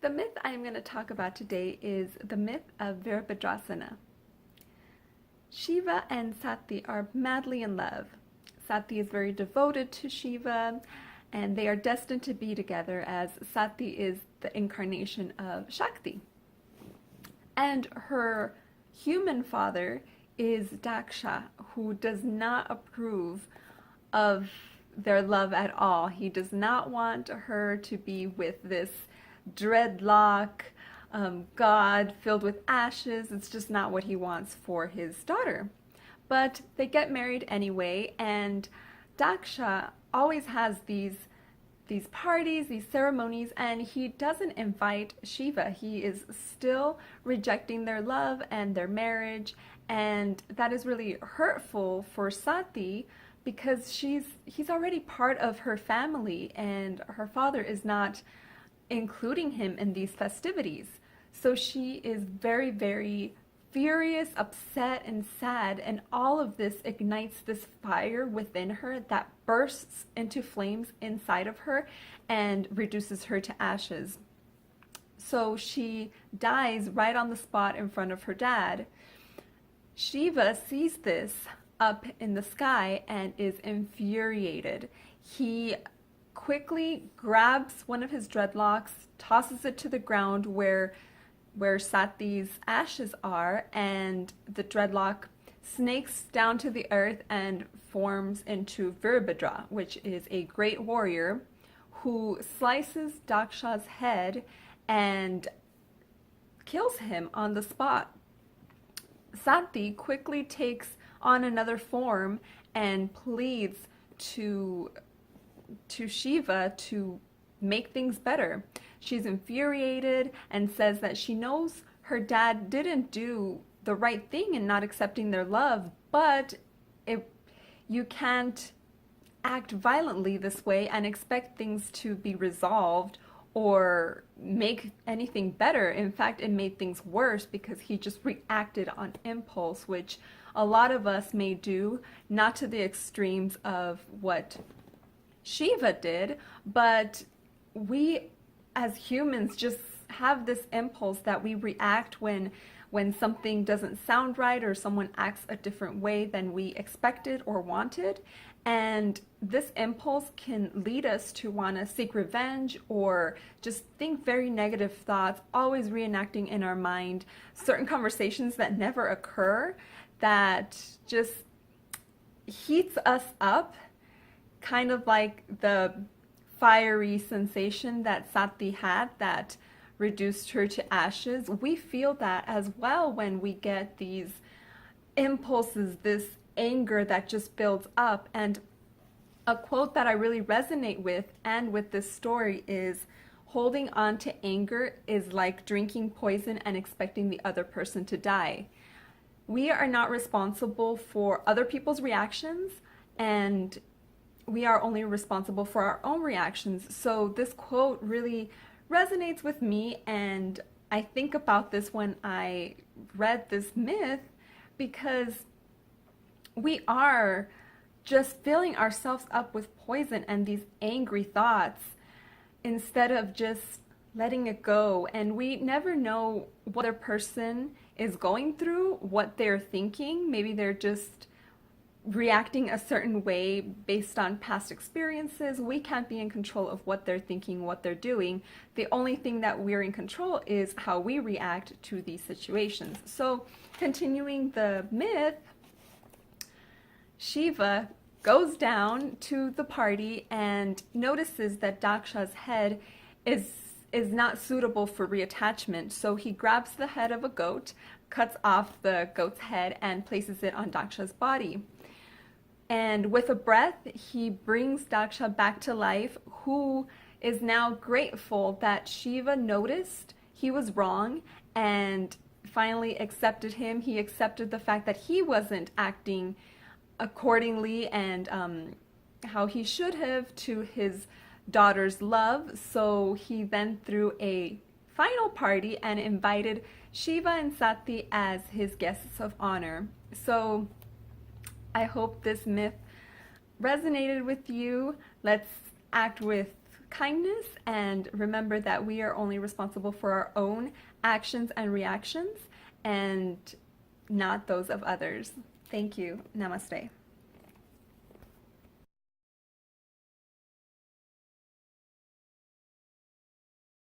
The myth I'm going to talk about today is the myth of Virabhadrasana. Shiva and Sati are madly in love. Sati is very devoted to Shiva, and they are destined to be together as Sati is the incarnation of Shakti. And her human father is Daksha, who does not approve of their love at all. He does not want her to be with this dreadlock god filled with ashes. It's just not what he wants for his daughter. But they get married anyway, and Daksha always has these parties, these ceremonies, and he doesn't invite Shiva. He is still rejecting their love and their marriage, and that is really hurtful for Sati because he's already part of her family, and her father is not including him in these festivities. So she is very, very furious, upset, and sad, and all of this ignites this fire within her that bursts into flames inside of her and reduces her to ashes. So she dies right on the spot in front of her dad. Shiva sees this up in the sky and is infuriated. He quickly grabs one of his dreadlocks, tosses it to the ground where Sati's ashes are, and the dreadlock snakes down to the earth and forms into Virabhadra, which is a great warrior who slices Daksha's head and kills him on the spot. Sati quickly takes on another form and pleads to Shiva to make things better. She's infuriated and says that she knows her dad didn't do the right thing in not accepting their love, but you can't act violently this way and expect things to be resolved or make anything better. In fact, it made things worse because he just reacted on impulse, which a lot of us may do, not to the extremes of what Shiva did, but we as humans just have this impulse that we react when something doesn't sound right or someone acts a different way than we expected or wanted. And this impulse can lead us to want to seek revenge or just think very negative thoughts, always reenacting in our mind certain conversations that never occur, that just heats us up, kind of like the fiery sensation that Sati had that reduced her to ashes. We feel that as well when we get these impulses, this anger that just builds up. And a quote that I really resonate with and with this story is, holding on to anger is like drinking poison and expecting the other person to die. We are not responsible for other people's reactions, and we are only responsible for our own reactions. So this quote really resonates with me, and I think about this when I read this myth, because we are just filling ourselves up with poison and these angry thoughts instead of just letting it go. And we never know what a person is going through, what they're thinking. Maybe they're just reacting a certain way based on past experiences. We can't be in control of what they're thinking, what they're doing. The only thing that we're in control is how we react to these situations. So continuing the myth, Shiva goes down to the party and notices that Daksha's head is not suitable for reattachment. So he grabs the head of a goat, cuts off the goat's head, and places it on Daksha's body. And with a breath, he brings Daksha back to life, who is now grateful that Shiva noticed he was wrong and finally accepted him. He accepted the fact that he wasn't acting accordingly and how he should have to his daughter's love. So he then threw a final party and invited Shiva and Sati as his guests of honor. So I hope this myth resonated with you. Let's act with kindness, and remember that we are only responsible for our own actions and reactions and not those of others. Thank you. Namaste.